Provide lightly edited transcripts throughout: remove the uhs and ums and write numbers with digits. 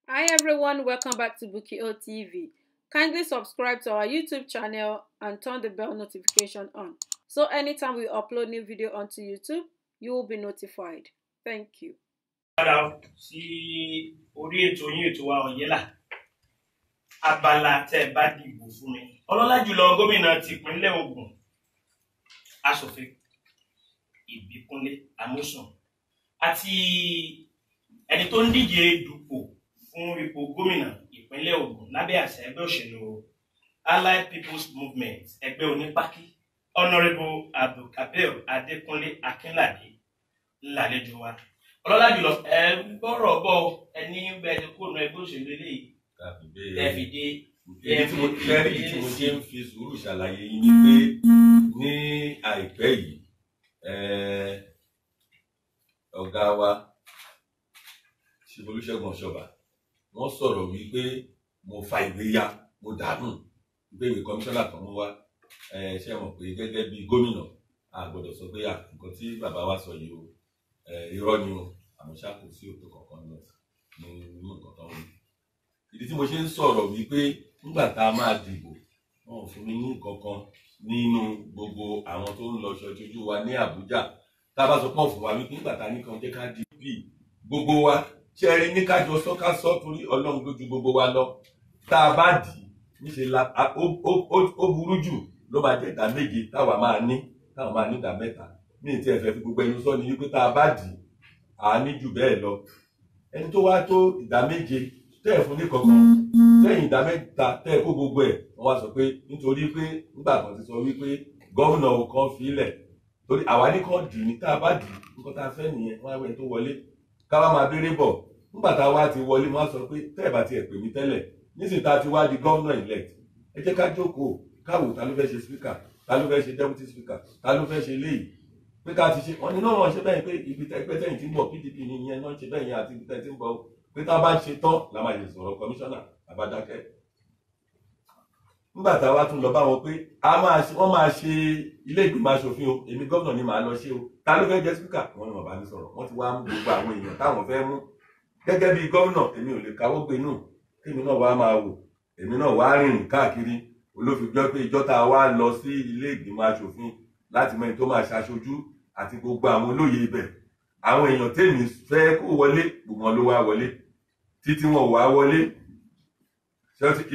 Hi everyone, welcome back to Bukio TV. Kindly subscribe to our YouTube channel and turn the bell notification on. So anytime we upload new video onto YouTube, you will be notified. Thank you. Padà sí orí ètò yín ètò wa Ọ̀yẹ́là abala tẹ́ bá dìbò fún mi. Ọlọ́lá jùlọ gómìnà tìpínlẹ̀ Ògùn aṣòfin Ìbíkúnlé Amósùn àti ẹni tó ń díje dupò fún ipò gómìnà ìpínlẹ̀ Ògùn lábẹ́ àṣẹ ẹgbẹ́ òṣèlú Allied People's Movement ẹgbẹ́ onípákí Honourable Abdulkabir Adékúnlé Akínládé ńlálejò wa. Ọlọ́lá jùlọ gbọ́rọ̀ bọ̀ ẹni bẹ́ẹ̀ kó nu ẹgbẹ́ òṣèlú eléyìí tẹ̀fìdé. Èyí tí mo ṣe ń fi sùúrù ṣàlàyé yín ni pé ní àìpẹ́ yìí ọ̀gá wa Olúṣẹ́gun Ọ̀ṣọ́bà wọ́n sọ̀rọ̀ wípé mo fa ìwé ya mo dànù wípé ìwé kọmíṣánná kan mú wá ṣe mọ̀ pé gẹ́gẹ́ bí gómìnà a gbọ́dọ̀ sọ pé nǹkan tí bàbá wa sọ yìí o irọ́ ni o àmọ́ ṣá kò sí òótọ́ kankan náà nínú nǹkan tó ń wí. Ìdí tí mo ṣe ń sọ̀rọ̀ wípé nígbà tá a máa dìbò wọn ò fún mi ní nǹkan kan nínú gbogbo àwọn tó ń lọ ṣojú wa ní Àbújá tá a bá sọ pọ̀ fún wa wípé nígbà tá a ní kan jẹ́ ká dìbò gbogbo wa ṣe rí ní kájọ sọ́ká sọ́ torí Ọlọ́run lójú gbogbo wa lọ tá a bá dì í níṣe la ó burú jù ló máa jẹ́ ìdá méje táwa máa ní ìdá mẹ́ta ní ìtí ẹ̀fẹ́ fi gbogbo ẹnu sọ ni wípé tá a bá dì í à ní jù bẹ́ẹ̀ lọ ẹni tó wá tó ìdá méje tẹ́ ẹ̀ fún ní kankan lẹ́yìn ìdá mẹ́ta tẹ́ ẹ̀ kó gbogbo ẹ̀ wọ́n wá sọ pé nítorí pé nígbà kan ti sọ wípé gómìnà kan filẹ̀ torí àwa ní kan dì ní tá a bá dì í nǹkan tá a fẹ́ nìyẹn wọ́n á wẹ̀ tó wọlé ká wá máa béèrè bọ̀ nígbà tá a wá ti wọlé wọ́n á sọ pé tẹ́ ẹ̀ bá tiẹ̀ pè mí tẹ́lẹ̀ nísìnyí tá a ti wá di gómìnà elect ẹ jẹ́ ká jókòó káwò ta ló fẹ́ ṣe speaker ta ló fẹ́ ṣe deputy speaker ta ló fẹ́ ṣe léyìí pé ká ti ṣe wọn ni náà wọn ṣe bẹ́ẹ̀ pé ibi tẹ́gbẹ́ tẹ́yìn tí ń bọ̀ PDP ni ìyẹn náà ṣe bẹ́ẹ̀ yẹn àti ibi tẹ́yìn tí ń bọ̀ pé tá a bá ṣe tán la máa lè sọ̀rọ̀ kọmíṣánná àbádákẹ́. nígbà tá a wá tún lọ bá wọn pé wọ́n máa ṣe ilé ìgbìmọ̀ aṣòfin o èmi gómìnà ni màá lọ ṣe o ta ló fẹ́ jẹ́ speaker wọn ni wọn bá mi sọ̀rọ̀ wọ́n ti wá mú gbogbo àwọn èèyàn táwọn fẹ́ mú gẹ́gẹ́ bí gómìnà èmi ò lè káwọ́ gbé nù èmi náà wá máa wò èmi náà wá rìnrìn káàkiri olófin jọ pé ìjọ tá a wá lọ sí ilé ìgbìmọ̀ aṣòfin láti mẹ́rin tó máa ṣaṣojú àti gbogbo àwọn olóyè ibẹ̀ àwọn èèyàn tèmi fẹ́ kó wọlé gbogbo wọn ló wá wọlé títí wọn ò wá wọlé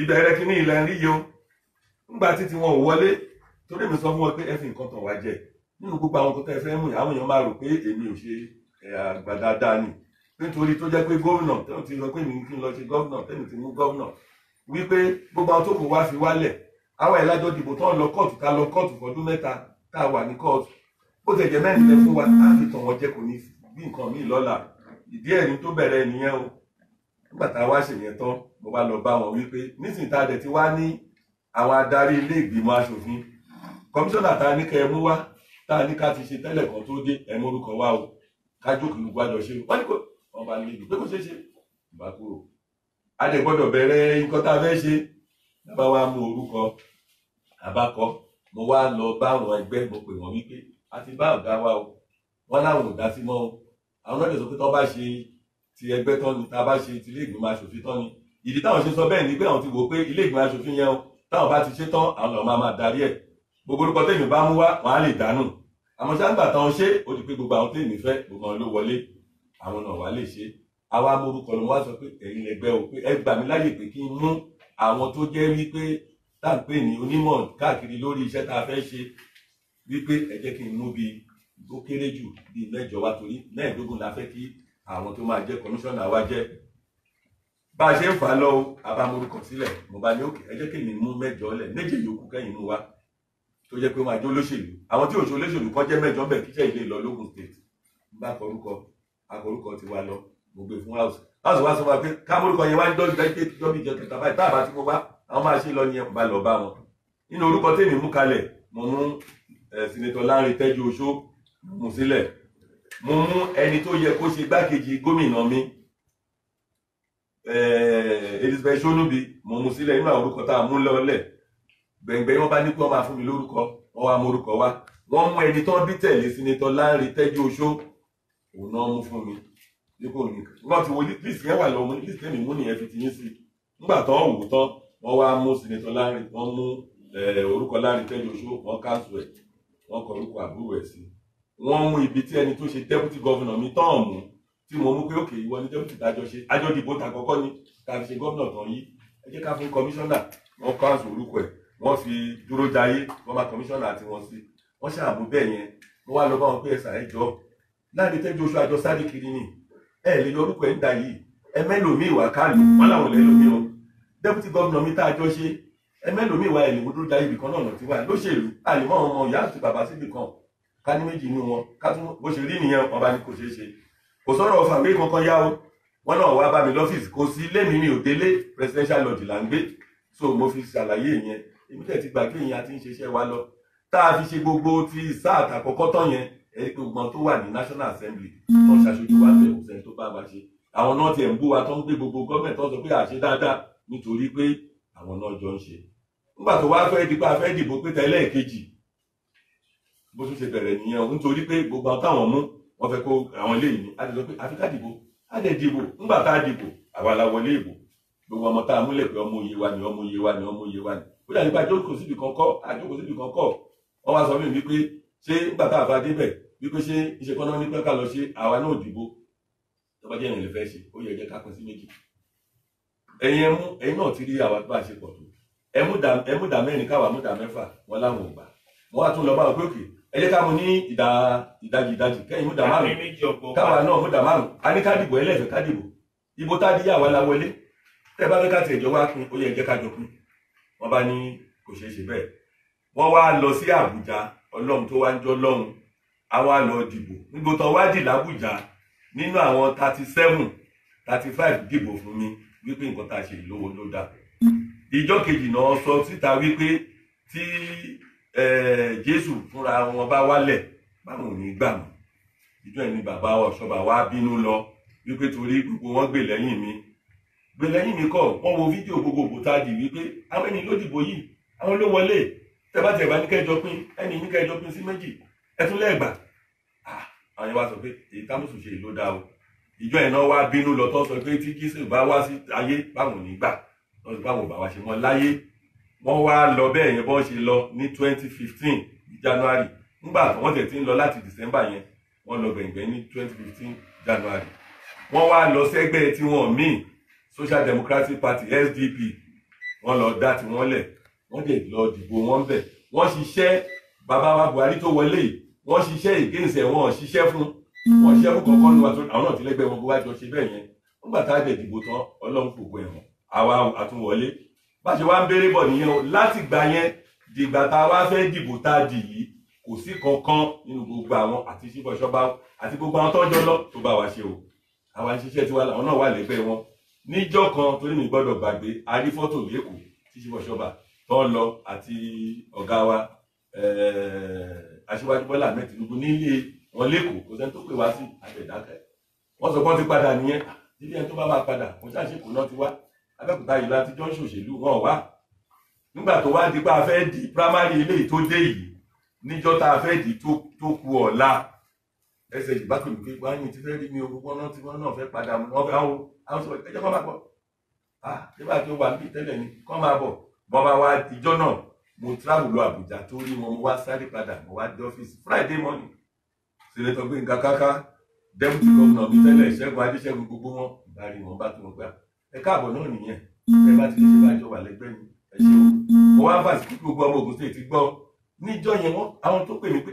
ìbẹ̀rẹ̀ kínní ilẹ̀ ń rí yìí o nígbà títí wọn ò wọlé torí mi sọ fún wọn pé ẹ fi nǹkan tàn wá jẹ nínú gbogbo àwọn nǹkan tẹ́ ẹ fẹ́ mú àwọn èèyàn máa rò pé èmi ò ṣe àgbà dáadáa ni nítorí tó jẹ́ pé gómìnà tẹ́wọ́n ti sọ pé mi kí n lọ ṣe gómìnà tẹ́mi ti mú gómìnà wípé gbogbo àwọn tó kù wá fi wálẹ̀ àwọn ìlàjọ dìbò tó ń lọ kóòtù ká lọ kóòtù fọdún mẹ́ta tá a wà ní kóòtù bó ti ẹ̀jẹ̀ mẹ́rin lẹ fún wa á fi tàn wọ́n jẹ́ kò ní bí nǹkan míì lọ́la ìdí ẹ̀rí tó bẹ̀rẹ̀ nìyẹn o nígbà tá a wá ṣèyẹn tán mo bá lọ bá wọn wípé nísìnyí tá a dẹ̀ ti wá ní àwọn adarí ilé ìgbìmọ̀ aṣòfin kọmíṣánná tá a ní kẹ́ ẹ mú wá tá a ní ká ti ṣe tẹ́lẹ̀ kan tó dé ẹ̀ mórúkọ wá o ká jókòó lùgbà jọ ṣe wọ́n ní kò wọ́n bá lè gbé kó ṣe ṣe ìbá kúrò a dẹ̀ gbọ́dọ̀ bẹ̀rẹ̀ nǹkan tá a fẹ́ ṣe bá wa mú orúkọ àbákọ mo wá lọ bá àwọn ẹgbẹ́ mo pè wọ́n wípé a ti bá ọ̀gá wa o wọ́n láwọn ò dá sí mọ́ o àwọn náà lè sọ pé tó bá ṣe ti ẹgbẹ́ tán ni tá a bá ṣe ti ilé ìgbìmọ̀ aṣòfin tán ni ìdí táwọn ṣe sọ bẹ́ẹ̀ ni pé àwọn ti wò pé ilé ìgbìmọ̀ aṣòfin yẹn o táwọn bá ti ṣe tán àwọn náà máa darí ẹ̀ gbogbo orúkọ tèmi bá mú wá wọn á lè dànù àmọ́ ṣáàgbà táwọn ṣe ó di pé gbogbo àwọn tèmi fẹ́ gbogbo àwọn ló wọlé àwọn náà wà lè ṣe àwa morúkọ ló wá sọ pé ẹ̀yin lẹgbẹ́ o pé ẹ gbà mí láyè pé kí n mú àwọn tó jẹ́ wípé tá à ń pè ní onímọ̀ káàkiri lórí iṣẹ́ tá a fẹ́ ṣe wípé ẹ jẹ́ kí n mú bíi ó kéré jù bíi 8 wa torí 15 la fẹ́ kí àwọn tó máa jẹ́ kọmíṣánná wa jẹ́ bá a ṣe ń fà á lọ abamorúkọ sílẹ̀ mo bá ní òkè ẹ jẹ́ kí n mú 8 lẹ̀ 2 yòókù kẹ́yìn mú wa tó jẹ́ pé máa jó olóṣèlú àwọn tí òṣèlú olóṣèlú kan jẹ́ 8 bẹ́ẹ̀ kíṣẹ́ ilé lọ lógùn state bá akọrúkọ ti wá lọ mo gbé fún house wá sọ fún wa pé kámórúkọ yẹn wá ń dọ́bí ìjọ kẹta báyìí táàbà tí mo bá àwọn máa ṣe lọ ní ẹ̀kọ́ bá lọ bá wọn nínú orúkọ tèmi mú kalẹ̀ mo mú Senator Lánrè Tẹ́jú Oṣó mú sílẹ̀ mo mú ẹni tó yẹ kó ṣe gbákejì gómìnà mi Elizabeth Sonubi mo mú sílẹ̀ nínú àwọn orúkọ tá a mú lọ́lẹ̀ gbẹ̀ngbẹ̀ wọn bá ní pé wọ́n máa fún mi lórúkọ wọ́n wá mú orúkọ wá wọ́n mú ẹni tó bí tẹ̀lé Senator Lánrè Tẹ́jú Oṣó òun náà mú fún mi nípò nìkan wọ́n ti wo list yẹn wà lọ́wọ́ list yẹn mi mú nìyẹn fi ti yín sí nígbà tó ń wò tán wọ́n wá mú Senator Lanre wọ́n mú orúkọ Lanre Tẹ́jọ́ṣó wọ́n káńsù ẹ̀ wọ́n kọ orúkọ àbúrò ẹ̀ sí wọ́n mú ibi tí ẹni tó ṣe deputy governor mi tán mú tí mo mú pé òkè ìwọ ni deputy tájọ ṣe àjọ dìbò ta kọ́kọ́ ni ká fi ṣe governor tán yìí ẹ jẹ́ ká fún commissioner wọ́n káńsù orúkọ ẹ̀ wọ́n fi dúró jayé wọ́n máa commissioner àti wọn sí wọ́n ṣàmú bẹ́ẹ̀ yẹn wọ́n wá lọ bá wọn pé ẹ̀sà ẹjọ́ Lanre Tẹ́jọ́ṣó àjọ sáré kiri ni ẹ lè yọ orúkọ ẹ̀ ń da yìí ẹ mẹ́lòmíì wà kálù wọ́n làwọn lẹ́lòmíì o deputy governor mi tá a jọ ṣe ẹ mẹ́lòmíì wà ẹ̀lẹ́wọ̀n dúró jayé ibì kan náà ti wà lóṣèlú àlèmọ́ ọmọ ìyá àti bàbá síbì kan ká ní méjì nínú wọn ká tún bó ṣe rí nìyẹn wọn bá ní kò ṣeé ṣe kò sọ̀rọ̀ fàwé kankan yá o wọn náà wá bá mi lọ́fíìsì kò sí ilé mi ò délé presidential lodge là ń gbé so mo fi ṣàlàyé ìyẹn èmi tẹ̀ ti gbà pé ìyẹn àti ń ṣiṣẹ́ wa lọ tá a fi ṣe gbogbo ti sáà àtàkọ́kọ́ tán yẹn ẹni pé gbogbo tó wà ní National Assembly tó ń ṣaṣojú wa bẹ̀ kò sẹ́ni tó bá wa ṣe àwọn náà tiẹ̀ ń bú wa tó ń gbé gbogbo gọ́ọ̀mẹ̀ tó ń sọ pé àṣẹ dáadáa nítorí pé àwọn náà jọ ń ṣe nígbà tó wá fẹ́ dípò afẹ́ dìbò pé tẹ́lẹ̀ kejì bó tún ṣe bẹ̀rẹ̀ nìyẹn nítorí pé gbogbo àwọn táwọn mú wọn fẹ́ kó àwọn ilé yìí á ti sọ pé àfi ká dìbò á dẹ̀ dìbò nígbà tá a dìbò àwa la wọlé ìbò gbogbo ọmọ tá a múlẹ̀ pé ọmọ òye wa ni ọmọ òye wa ni ọmọ òye wa ni ó dàbí pé àjókòó síbi kan kọ́ àjókòó síbi kan kọ́ wọ́n wá sọ mí wípé ṣé nígbà tá a bá débẹ̀ wípé ṣé iṣẹ́ kan náà ní pẹ́ ká lọ ṣe àwa náà dìbò tó bá jẹ́ ìrìn lè fẹ́ ṣe ó yẹ jẹ́ ká pín sí méjì ẹ̀yin náà ti rí àwa bá a ṣe pọ̀ tó ẹmúdà mẹ́rin káwa múdà mẹ́fà wọn láwọn ò gbà wọn wá tún lọ bá wọn pé òkè ẹ jẹ́ ká mú ní ìdajì kẹ́yìn múdà márùn káwa náà múdà márùn a ní ká dìbò ẹlẹ́fẹ̀ẹ́ ká dìbò ìbò tá a di yàwá la wọlé tẹ́ bá fẹ́ ká tiẹ̀ jọ wá pín ó yẹ jẹ́ ká jọ pín wọn bá ní kò ṣeé ṣe bẹ́ẹ̀ wọ́n wá lọ sí Àbújá Ọlọ́run tó wá ń jọ lọ́hùn àwa lọ dìbò nígbò tó wá dì l'Àbújá nínú àwọn 35 dìbò fún mi wípé nǹkan tá a ṣe ìlówó ló dá ìjọ kejì náà sọ síta wípé tí Jésù fúnra wọn bá wálẹ̀ báwọn ò ní gbà mọ́ ìjọ ẹni bàbá Ọ̀ṣọ́bà wá bínú lọ wípé torí gbogbo wọn gbè lẹ́yìn mi kọ́ wọ́n wo fídíò gbogbo òbútádì wípé àwọn ẹni ló dìbò yìí àwọn ló wọlé tẹ́bátẹ̀bá ní kẹjọ pín ẹni ní kẹjọ pín sí méjì ẹtún lẹ́gbà àwọn yẹn wá sọ pé èyí támùsù ṣe ìlú dá o ìjọ ẹ̀ náà wá bínú lọ tó sọ pé tí Jésù bá wá sí ayé báwọn ò ní gbà lọ́sùn báwọn ò bá wá ṣe wọn láyé wọ́n wá lọ bẹ́ẹ̀ yẹn bọ́n ṣe lọ ní 2015 January nígbà wọ́n tẹ̀ tí ń lọ láti December yẹn wọ́n lọ gbẹ̀ngbẹ̀ ní 2015 January wọ́n wá lọ sẹ́gbẹ́ tí wọ́n míì Social Democratic Party SDP wọ́n lọ dá tí wọ́n lẹ̀ wọ́n dẹ̀ lọ dìbò wọn bẹ̀ wọ́n ṣiṣẹ́ bàbá wa Buhari tó wọlé wọ́n ṣiṣẹ́ ìgéǹsẹ̀ wọn ṣiṣẹ́ fún kankan ní wa tó àwọn náà ti lẹ́gbẹ̀ẹ́ wọn bó wá jọ ṣe bẹ́ẹ̀ yẹn nígbà tá a dẹ̀ dìbò tán Ọlọ́run fògo ẹ̀wọ̀n àwa àtúnwọlé bá ṣe wá ń béèrè bọ̀ nìyẹn o láti gbà yẹn dìgbà tá a wá fẹ́ dìbò tá a dì yìí kò sí kankan nínú gbogbo àwọn àti Chief Ọ̀ṣọ́bà àti gbogbo àwọn tó ń jọ lọ tó bá wa ṣe o àwa ń ṣiṣẹ́ tiwa làwọn náà wà lẹ́gbẹ̀ẹ́ wọn níjọ́ kan torí mi gbọ́dọ̀ gbàgbé a rí fọ́tò lẹ́kọ̀ọ́ tí Chief Ọ̀ṣọ́bà tó ń lọ àti ọ̀gá wa Aṣíwájú Bọ́lá Ahmed Tinubu nílé wọn lẹ́kọ̀ọ́ kò sẹ́ni tó pè wá sí àbẹ̀dákẹ́ wọ́n sọ pé wọ́n ti padà nìyẹn níbi ẹni tó bá máa padà kò ṣàṣekò náà ti wá Abẹ́òkúta yìí láti jọ ń ṣòṣèlú wọn wá nígbà tó wá di pé a fẹ́ di primary eléyìí tó dé yìí níjọ́ tá a fẹ́ di tó ku ọ̀la ẹsẹ̀ yìí bá pè mí pé wá ní ti fẹ́ rí mi owó náà tí wọ́n náà fẹ́ padà mọ́ wọn fẹ́ àwọn sọ ẹjọ́ kọ́ máa bọ̀ nígbà tó wà níbi tẹ́lẹ̀ ni kọ́ máa bọ̀ bọ́ bá wá ìjọ náà mo travel lọ Àbújá tó rí wọn mo wá sáré padà mo wá dé ọ́fíìsì Friday morning Senator Gbénga Káká deputy governor mi tẹ́lẹ̀ Ṣẹ́gun Adéṣẹ́gun gbogbo wọn ìbárí wọn bá tó wọn gbà ẹ káàbọ̀ náà nìyẹn ẹ bá ti lè ṣe bá jọ wà lẹ́gbẹ́ mi ẹ ṣe o mo wá fàṣì kí gbogbo ọmọ Ògùn State ti gbọ́ níjọ́ yẹn wọn àwọn tó pè mí pé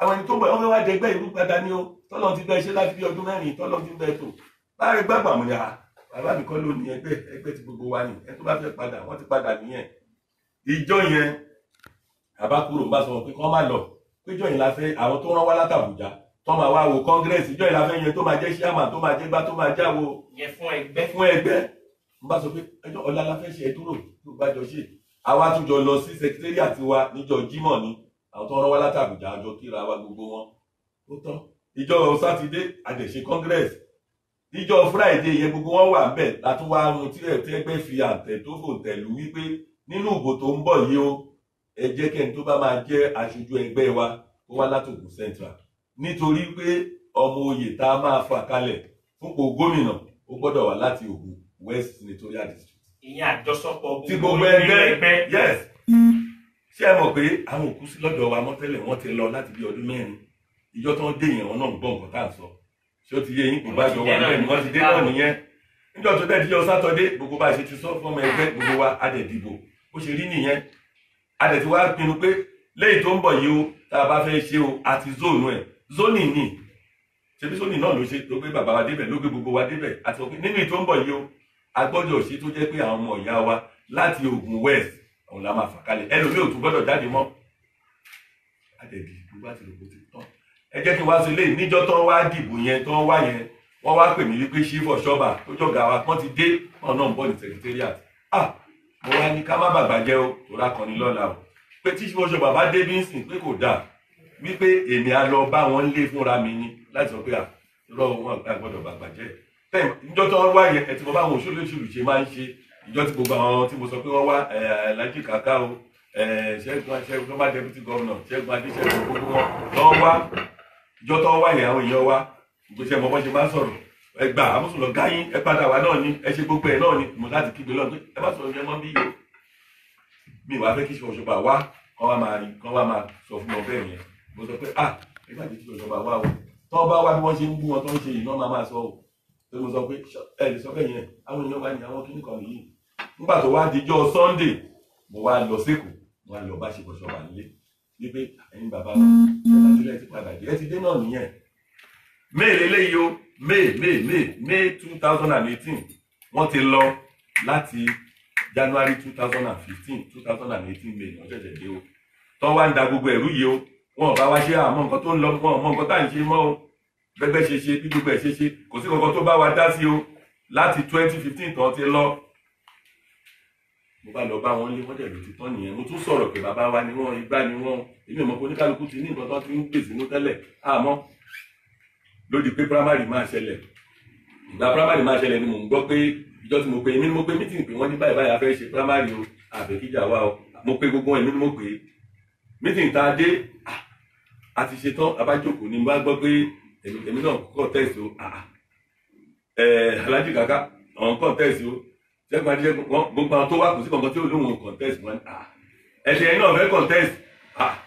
àwọn ẹni tó bọ̀ wọ́n fẹ́ wá dẹgbẹ́ ìlú padà ní o tọ́lọ́ ti bẹ́ẹ̀ ṣe láti bí ọdún mẹ́rin tọ́lọ́ ti bẹ́ẹ̀ tó láàrin gbàgbà mo ní bàbá mi kọ́ ló ní ẹgbẹ́ ti gbogbo wa ni ẹ tó bá fẹ́ padà wọ́n ti padà nìyẹn ìjọ yẹn àbákúrò bá sọ pé kọ́ má lọ péjọ yìí la fẹ́ àwọn tó rán wá látàbújá tó máa wá wo congress ìjọ yìí la fẹ́ yẹn tó máa jẹ́ chairman tó máa jẹ́ gbá tó máa jáwo yẹn fún ẹgbẹ́ n bá sọ pé ẹjọ́ ọ̀la la fẹ́ ṣe ẹdúró tó bá jọ ṣe àwa tún jọ lọ sí secretariat wa níjọ́ Jímọ̀ ni àwọn tó rán wá látàbújá àjọ kíra wa gbogbo wọn ó tán ìjọ sátidé àdẹ̀ṣe congress ìjọ friday yẹn gbogbo wọn wà ńbẹ̀ látún wá mú tí ẹgbẹ́ fi àtẹ̀ tó fò tẹ̀lú wípé nínú ìbò tó ń bọ̀ yìí o ẹ jẹ́ kẹ́ni tó bá máa jẹ́ aṣojú ẹgbẹ́ wa ó wá látòkù central nítorí pé ọmọ oyè tá a máa fà kalẹ̀ fúnpò gómìnà ó gbọ́dọ̀ wá láti Ògùn West Senatorial District. ìyẹn àjọsọpọ̀ tí gbogbo ẹgbẹ́ yes ṣé ẹ mọ̀ pé àwọn òkú sí lọ́dọ̀ wa mọ́ tẹ́lẹ̀ wọ́n ti lọ láti bí ọdún 4 ìjọ tó ń dé yẹn wọn náà ń gbọ́ nǹkan tá à ń sọ ṣé ó ti yé yín kò bá jọ wà bẹ́ẹ̀ ni wọ́n ti dé náà nìyẹn níjọ́ tó dẹ̀ díjọ́ sátọ́dé gbogbo bá ṣe ti sọ fún ọmọ ẹgbẹ́ gbogbo wa a dẹ̀ dìbò ó ṣe rí nìyẹn a dẹ̀ ti wá pinnu pé lẹ́yìn tó ń bọ̀ yìí o tá a bá fẹ́ ṣe o àti zóònù ẹ̀ zónì ni ṣebí zónì náà ló ṣe tó gbé bàbá wa débẹ̀ ló gbé gbogbo wa débẹ̀ àti òpin nínú ìtó ń bọ̀ yìí o a gbọ́dọ̀ ṣe tó jẹ́ pé àwọn ọmọ ìyá wa láti Ògùn West òun la máa fà kalẹ̀ ẹlòmíì ò tún gbọ́dọ̀ jáde mọ́ a dẹ̀ dìbò bá ti rògbò ti tán ẹ jẹ́ kí n wá sí ilé níjọ́ tó ń wá dìbò yẹn tó ń wá yẹn wọ́n wá pè mí wípé chief ọ̀ṣọ́bà tó jọ̀gá wa wọ́n ti dé wọn náà ń bọ̀ ní secretariat mo wá ní ká má bàgbà jẹ́ o tó rákọni lọ́la o pé tí chief ọ̀ṣọ́bà bá dé bí ń sìn pé kò dáa wípé èmi á lọ bá wọn lé fúnra mi ni láti sọ pé rọ wọn gbọ́dọ̀ bàgbà jẹ́ níjọ́ tó ń wá yẹn ẹ ti mọ báwọn òṣèlú ṣe máa ń ṣe ìjọ tí gbogbo àwọn tí mo sọ pé wọ́n wá Alhaji Kaka o Ṣẹ́gun tó bá deputy governor Ṣẹ́gun Adéṣẹ́gun gbogbo wọn lọ́wọ́ wá ìjọ tó wá yẹn àwọn èèyàn wá ìgbésẹ̀ mọ́ bọ́n ṣe máa ń sọ̀rọ̀ ẹgbà àmúṣùlọ̀ gáyín ẹ padà wá náà ni ẹ ṣe gbogbo ẹ náà ni mo láti kígbe lọ́nà pé ẹ má sọ̀rọ̀ yẹn mọ́ bí yìí mi wàá fẹ́ kí Ọ̀ṣọ́bà wá kán wá máa sọ fún ọ bẹ́ẹ̀ yẹn mo sọ pé ẹ má jẹ́ kí Ọ̀ṣọ́bà wá o tọ́ bá wá bí wọ́n ṣe ń bú wọn tó ń ṣe yìí náà máa sọ o pé mo sọ pé ẹ lè sọ bẹ́ẹ̀ yẹn àwọn èèyàn wá ní àwọn kíní kan nìyí nígbà tó wá dijọ́ Sunday mo wá lọ sékòó mo wá lọ bá ṣe Ọ̀ṣọ́bà nílé wípé ẹ̀yin bàbá wa ẹ ti padà dé ẹ ti dé náà nìyẹn May lélẹ́yìí o May 2018 wọ́n ti lọ láti January 2015 2018 May wọ́n ṣẹ̀ṣẹ̀ dé o tó wá ń da gbogbo ẹ̀rú yìí o wọn ò bá wá ṣe àmọ́ nǹkan tó ń lọ wọn ò mọ nǹkan tá à ń ṣe mọ́ o gbẹgbẹ́ ṣe ṣe bí gbogbo ẹ̀ ṣe ṣe kò sí kankan tó bá wa dá sí o láti 2015 tán ti lọ mo bá lọ bá wọn lé wọn dẹ̀ ló ti tán nìyẹn mo tún sọ̀rọ̀ pé bàbá wa ni wọ́n igbá ni wọ́n èmi ò mọ̀ pé oníkálukú ti ní nǹkan tó ti ń gbèsè ní tẹ́lẹ̀ àmọ́ lódì pé primary máa ṣẹlẹ̀ ìgbà primary máa ṣẹlẹ̀ ni mò ń gbọ́ pé ìjọ tí mo pe èmi ni mo pe meeting pé wọ́n ní báyìí báyìí a fẹ́ ṣe primary o àbẹ̀kíjà wa o mo pe gbogbo èmi ni mo pe meeting tá a dé a ti ṣe tán abájókòó ni mo bá gbọ́ pé èmi náà contest o Alhaji Kaka àwọn contest o Ṣẹ́gun Adéṣẹ́gun gbogbo àwọn tó wà kò sí kankan tí ó lóun contest wọn ẹ̀ṣẹ̀ yẹn náà fẹ́ contest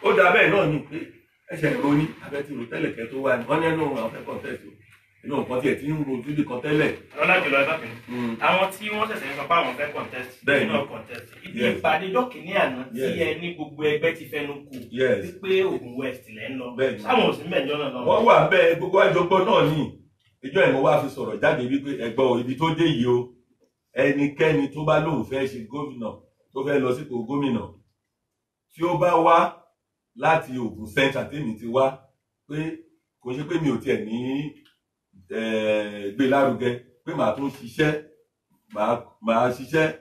ó dà bẹ́ẹ̀ náà ni pé ẹ̀ṣẹ̀ ìró ní abẹ́tí ìró tẹ́lẹ̀ kẹ́ tó wà ní wọ́n ní ẹnu àwọn fẹ́ contest o inú nǹkan tí ẹ̀ ti ń ro ojú kan tẹ́lẹ̀. ọlájùlọ ẹ bá fi àwọn tí wọ́n ṣẹ̀ṣẹ̀ ń sọ pé àwọn fẹ́ contest nínú contest ibi ìpàdé dọ́kìní àná tí ẹ ní gbogbo ẹgbẹ́ ti fẹnu kù wípé Ògùn West lẹ́ ń lọ sáwọn òsì mẹ́jọ náà lọ. wọ́n wà bẹ́ẹ̀ gbogbo àjọpọ̀ náà ní ìjọ ìmọ̀ wá fi sọ̀rọ̀ jáde wípé ẹgbọ́ ibi tó dé yìí o ẹnikẹ́ni tó bá lóun fẹ́ ṣe gómìnà tó fẹ́ lọ sípò gómìnà tí ó bá wá láti Ògùn Central tèmi ti wá pé kò ṣe pé mi ò tiẹ̀ ní gbé lárugẹ pé màá tún ṣiṣẹ́ màá ṣiṣẹ́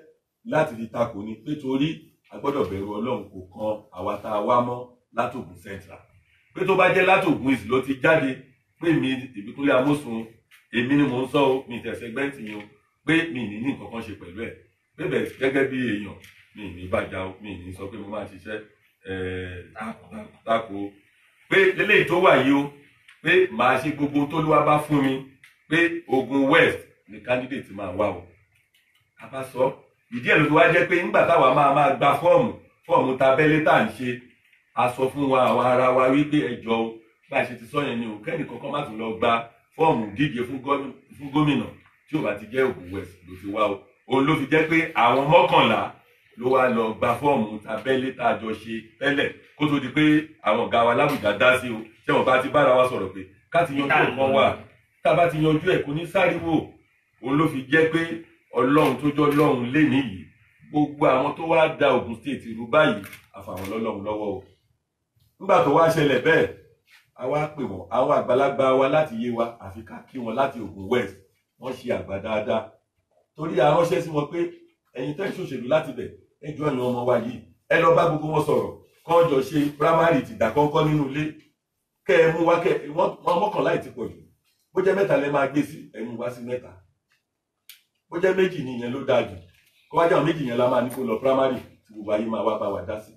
láti fi takò ní pé torí a gbọ́dọ̀ bẹ̀rù Ọlọ́run kò kan àwa tá a wá mọ́ láti Ògùn Central pé tó bá jẹ́ láti Ògùn East ló ti jáde pé mi Ìbíkúnlé Amósùn èmi ni mò ń sọ o mi tẹ̀sẹ̀ gbẹ́ǹtì yẹn o pé mi ní nǹkan kan ṣe pẹ̀lú ẹ̀ pé bẹ́ẹ̀ gẹ́gẹ́ bí èèyàn mi ní bàjá o mi ní sọ pé mo máa ṣiṣẹ́ tako pé lélẹ́yìí tó wà yìí o pé màá ṣe gbogbo tó ló wá bá fún mi pé Ògùn West ni candidate máa wá o a bá sọ ìdí ẹ̀ ló fi wá jẹ́ pé nígbà táwa máa gba fọ́ọ̀mù tabẹ́lẹ́ tá à ń ṣe a sọ fún wa àwọn ará wa wípé ẹjọ́ o bá a ṣe ti sọ yẹn ni o kẹ́ni kankan má tún lọ gba fọ́ọ̀mù díje fún gómìnà tí ò bá ti jẹ́ Ògùn West ló fi wá o òun ló fi jẹ́ pé àwọn 11 ló wá lọ gba fọ́ọ̀mù tabẹ́lẹ́ tá a jọ ṣe tẹ́lẹ̀ kó tó di pé àwọn ọ̀gá wa láwùjá dá sí o ṣé wọn bá ti bára wa sọ̀rọ̀ pé ká ti yanjú ọ̀kan wà tá a bá ti yanjú ẹ̀ kò ní sáríwò òun ló fi jẹ́ pé Ọlọ́run tó jọ Ọlọ́run lé nìyí gbogbo àwọn tó wá da Ògùn State rú báyìí àfàwọn lọ́lọ́run lọ́wọ́ o nígbà tó wá ṣẹlẹ̀ bẹ́ẹ̀ a wá pè wọ́n àwọn àgbàlagbà wa láti yé wa àfi ká kí wọn láti Ògùn West wọ́n ṣe àgbà dáadáa torí a ránṣẹ́ sí wọn pé ẹ̀yin tẹ́ ṣòṣèlú láti bẹ̀ ẹ jọ yan ọmọ wa yìí ẹ lọ bá gbogbo wọn sọ̀rọ̀ kọ́ jọ ṣe primary tìgbà kọ́kọ́ nínú ilé kẹ́ ẹ mú wá kẹ́ wọ́n 11 ti pọ̀ jù bó jẹ́ 3 lẹ máa gbé sí ẹ mú wá sí 3 bó jẹ́ 2 ni ìyẹn ló dáa jù kó wá jẹ́ àwọn 2 yẹn la máa ní kó lọ primary tí gbogbo ayé máa wá bá wa dá sí.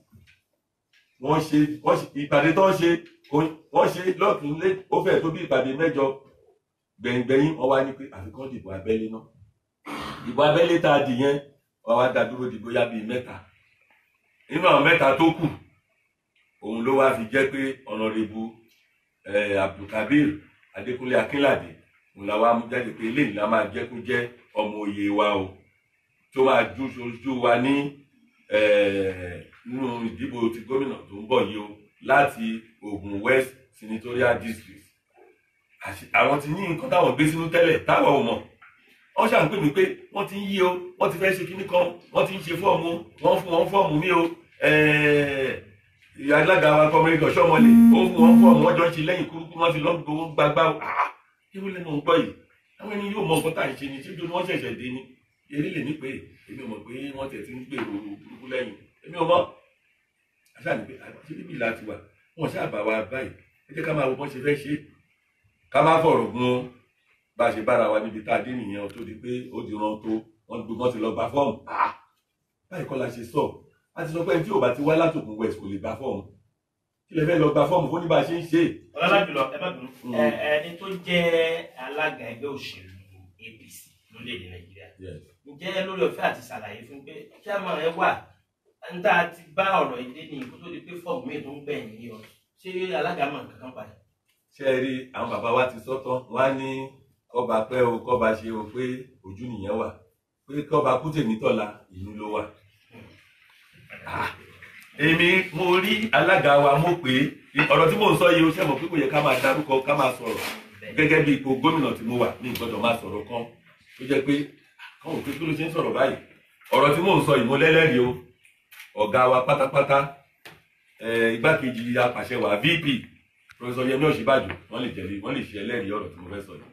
wọ́n ṣe ìpàdé tó ń ṣe wọ́n ṣe lọ́ọ̀kì lé ó fẹ́ tó bí ìpàdé 8 gbẹ̀yìngbẹ̀yìn wọ́n wá ní pé àfikún dìbò abẹ́lé náà. Ìbò abẹ́lé tá a dì yẹn wọ́n wá dá dúró dìbò yá bíi 3 nínú àwọn 3 tó kù òun ló wá fi jẹ́ pé ọ̀nàrẹ́bù Abdulkabir Adékúnlé Akínládé òun la wá mú jáde pé eléyìí la máa jẹ́ kó jẹ́ ọmọ òye wa o tó máa dúró wa ní nínú ìdìbò ti gómìnà tó ń bọ̀ yìí o láti Ògùn West Senatorial District. Àwọn ti ní nǹkan táwọn gbé sínú tẹ́lẹ̀ táwọn ò mọ̀ wọ́n ṣàn pè mí pé wọ́n ti ń yí o wọ́n ti fẹ́ ṣe kíní kan wọ́n ti ń ṣe fọ́ọ̀mù wọ́n fún wọn fọ́ọ̀mù mi o alága wa Comrade Ọ̀ṣọ́mọlé ó fún wọn fọ́ọ̀mù wọ́n jọ ń ṣe lẹ́yìn kúrúkú wọ́n ti lọ gbowó gbagbá o irú lẹ́nu ń gbọ́ yìí àwọn ẹni yóò mọ nǹkan tá à ń ṣe ni tí wọ́n ṣẹ̀ṣẹ̀ dé ni eré lè ní pé èmi ò mọ̀ pé wọ́n tẹ̀ ti ń gbèrò burúkú lẹ́yìn èmi ò mọ̀ àṣà ní pé àti níbi ìlà tiwa wọ́n ṣàbà wa báyìí ẹ jẹ́ ká máa wo bọ́n ṣe fẹ́ ṣe ká má fọ̀rọ̀ gun bá a ṣe bára wa níbi tá a dé nìyẹn tó di pé ó di ran tó wọ́n ti lọ gba fọ́ọ̀mù báyìí kọ́ la ṣe sọ a ti sọ pé tí ò bá ti wá látòkùn West kò lè gba fọ́ọ̀mù kí lè fẹ́ lọ gba fọ́ọ̀mù fún ní bá a ṣe ń ṣe. ọlọ́lájùlọ ẹ má bínú ẹni tó jẹ́ alága ẹgbẹ́ òṣèlú APC lórílẹ̀-èdè Nàìjíríà ǹjẹ́ lórí ọ̀fẹ́ àti ṣàlàyé fún pé kí a máa ẹ wà ń tá a ti bá ọ̀rọ̀ ilé ní kó tó di pé fọ́ọ̀mù mi tó ń gbẹ̀yìn yìí ọ ṣé alága mọ̀ nǹkan kan padà. ṣé ẹ rí àwọn bàbá wa ti sọ́tọ̀ wọ́n á ní kọ́ba pẹ́ o kọ́ba ṣe o pé ojú nìyẹn wà pé kọ́ba kú tèmi tọ́la ìlú ló wà. Èmi mo rí alága wa mo pé ọ̀rọ̀ tí mò ń sọ yìí ó ṣe mọ̀ pé kò yẹ ká máa dárúkọ ká máa sọ̀rọ̀ gẹ́gẹ́ bí ipò gómìnà tí mo wà ní ìgbọ́dọ̀ máa sọ̀rọ̀ kan tó jẹ́ pé káwọn òfin tó ló ṣe ń sọ̀rọ̀ báyìí ọ̀rọ̀ tí mò ń sọ yìí mo lẹ́lẹ́rìí o ọ̀gá wa pátápátá igbákejì apàṣẹ wa VP Professor Yẹmí Ọ̀ṣínbàjò wọ́n lè ṣe ẹlẹ́rìí ọ̀rọ̀ tí mo fẹ́ sọ yìí.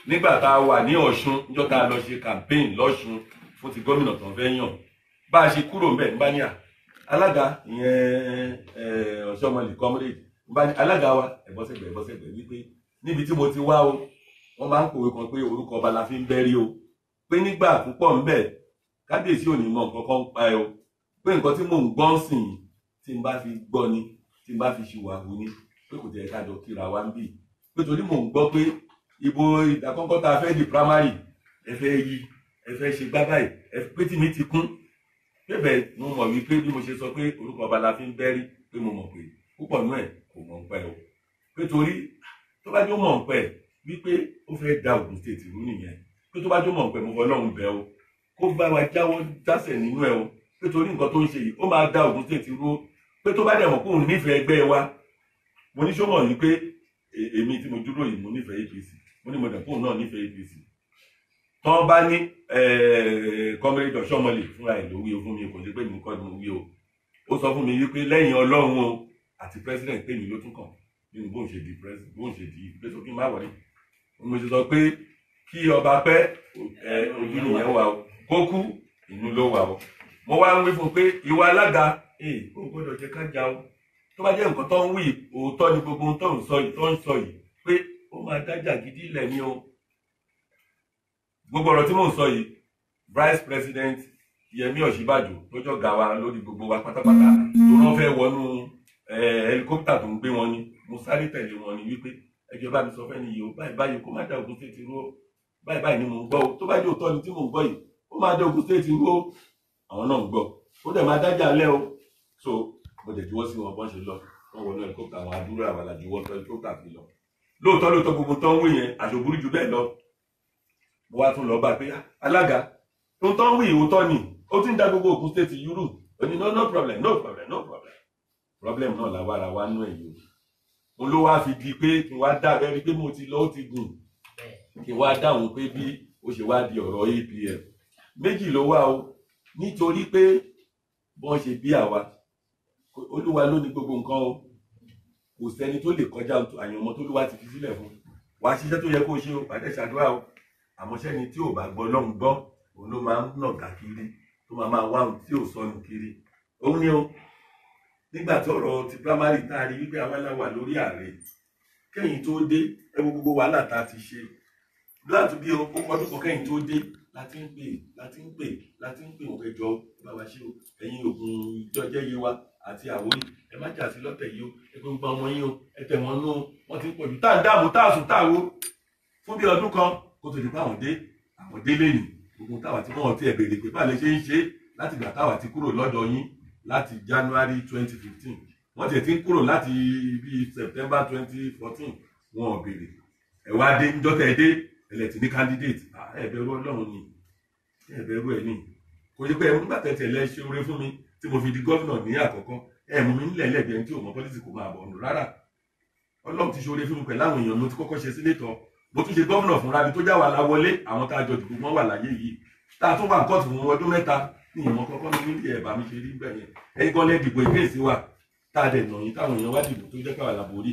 Nígbà tá a wà ní Ọ̀ṣun níjọ́ tá a lọ ṣe campaign lọ́ṣun fún ti gómìnà tó ń fẹ́ yàn bá a ṣe kúrò ńbẹ̀ nígbà ní alága ìyẹn Ọ̀ṣọ́mọlé Comrade nígbà ní alága wa ẹ̀bọ́sẹ̀gbẹ̀ wípé níbi tí mo ti wá o wọ́n máa ń pòwe kan pé orúkọ ọba la fi ń bẹ́rí o pé nígbà púpọ̀ ńbẹ̀ kábíyèsí ò ní mọ nǹkan kan pa ẹ o pé nǹkan tí mò ń gbọ́ sìn tí n bá fi gbọ́ ni tí n bá fi ṣìwàhù ni pé kò tẹ̀ ká jọ kíra wa ń bì pé torí mò ń gbọ́ pé ìbò ìdákọ́kọ́ tá a fẹ́ di primary ẹ fẹ́ yí ẹ fẹ́ ṣe gbá báyìí pé tí mi ti kún bẹ́ẹ̀ mo mọ̀ wípé bí mo ṣe sọ pé orúkọ ọba la fi ń bẹ́rí pé mo mọ̀ pé púpọ̀ nú ẹ̀ kò mọ̀ ń pẹ́ o pé torí tó bá jó mọ̀ ń pẹ́ wípé ó fẹ́ da Ògùn state rú nìyẹn pé tó bá jó mọ̀ ń pẹ́ mo fọlọ́run bẹ̀ o kó bá wa jáwọ́ jásẹ̀ nínú ẹ̀ o pé torí nǹkan tó ń ṣe yìí ó máa da Ògùn state rú pé tó bá dẹ̀ mọ̀ kóun nífẹ̀ẹ́ ẹgbẹ́ wa mo ní sọ́mọ̀ yìí pé èmi tí mo dúró yìí mo nífẹ̀ẹ́ APC mo ní mo dẹ̀ kóun náà nífẹ̀ẹ́ APC tọ́ bá ní Comrade Ọ̀ṣọ́mọlé fúnra ẹ̀ ló wí o fún mi kò ní pé mi kọ́ ni mo wí o ó sọ fún mi wípé lẹ́yìn Ọlọ́run o àti president pé mi ló tún kàn nínú bóun ṣe di president bóun ṣe di pẹ́sọ́ kí n má wọlé mo ṣe sọ pé kí ọba pẹ́ ojú nìyẹn wà o kó kú inú ló wà o mo wá ń wí fún un pé ìwà alága ó gbọ́dọ̀ jẹ́ ká jà o tó bá jẹ́ nǹkan tó ń wí òótọ́ ni gbogbo ohun tó ń sọ yìí pé ó máa dájà gidi ilẹ̀ ni o gbogbo ọ̀rọ̀ tí mò ń sọ yìí Vice President Yẹmí Ọ̀ṣínbàjò tó jọ gà wa lórí gbogbo wa pátápátá tó rán fẹ́ wọnú helicopter tó ń gbé wọn ni mo sáré tẹ̀lé wọn ni wípé ẹjọ́ bá mi sọ fẹ́ nìyí o báyìí kó má dá Ògùn state rú o báyìí ni mò ń gbọ́ o tó bá jẹ́ òótọ́ ni tí mò ń gbọ́ yìí ó máa dá Ògùn state rú o àwọn náà ń gbọ́ ó dẹ̀ máa dájà lẹ́ o so mo dẹ̀ juwọ́ sí wọn bọ́n ṣe lọ wọ́n wọnú helicopter àwọn àdúrà àwọn àlàjúwọ́ tó helicopter fi lọ lóòótọ́ gbogbo tó ń wí yẹn àṣòburú ju bẹ́ẹ̀ lọ mo wá tún lọ bá pé alága tó ń tán wí òótọ́ ni ó ti ń dá gbogbo Ògùn state yúrù ó ní no problem problem náà la wára wá nú ẹ̀yìn o ló wá fi di pé kí n wá dá abẹ́rí pé mo ti lọ ó ti gùn kí n wá dáhùn pé bí ó ṣe wá di ọ̀rọ̀ APM méjì ló wá o nítorí pé bọ́n ṣe bí àwa Olúwa ló ní gbogbo nǹkan o kò sẹ́ni tó lè kọjá àyànmọ́ tó lúwa ti fi sílẹ̀ fún wàá ṣiṣẹ́ tó yẹ kó ṣe o pàdé ṣàdúrà o àmọ́ sẹ́ni tí ò bá gbọ́ lọ́hùn gbọ́ òun ló máa ń nàgà kiri tó máa wá ohun tí ò sọnù kiri òun ni o nígbà tí ọ̀rọ̀ ti primary tá a rí wípé àwa la wà lórí ààrẹ kẹ́yìn tó dé ẹ wo gbogbo wàhálà tá a ti ṣe láti bí ọdún kan kẹ́yìn tó dé láti ń pè òun kẹjọ bá wa ṣe o ẹ̀yin Ògùn ìjọjẹ́ yé wa àti Àwórì ẹ má jà sí lọ́tẹ̀ yìí o ẹ pé gbogbo ọmọ yín o ẹ tẹ̀ wọ́n nú wọn ti ń pọ̀jù tá à ń dààmú tá à sùn tá à wo fún bí ọdún kan kó tó di pé àwọn dé lẹ́yìn gbogbo táwa tí wọ́n ti ẹ̀ béèrè pé báà lè ṣe ń ṣe láti gbà táwa ti kúrò lọ́dọ̀ yín láti January 2015 wọ́n ti ń kúrò láti bí September 2014 wọn ò béèrè ẹ wá dé níjọ́ tẹ́ ẹ dé ẹlẹ́tì ní candidate ẹ̀bẹ̀rù Ọlọ́run ni ẹ̀bẹ̀rù ẹ̀ ní kò yẹ pé ẹ̀ nígbà tẹ̀tẹ̀ lẹ́ ṣe oore fún mi tí mo fi di gọ́vnà ní àkọ́kọ́ ẹ̀ mú mi nílẹ̀ lẹ́bi ẹni tí ò mọ pọ́lísì kò máa bọ̀ ọ̀nà rárá Ọlọ́run ti ṣe oore fún mi pẹ̀lú àwọn èèyàn mo ti kọ́kọ́ ṣe sínétọ̀ mo tún ṣe gọ́vnà fúnra mi tó já wà láwọlé àwọn tá a jọ dìbò wọn wà láyé yìí tá a tún wà kóòtù fún ọdún mẹ́ta ní ìmọ̀ kọ́kọ́ mi nílé ẹ̀bà mi ṣe rí bẹ́ẹ̀ yẹn ẹ̀yin gan lẹ́ dìbò ìgbésí wa tá a dẹ̀ nà yín táwọn èèyàn wá dìbò tó jẹ́ káwà láborí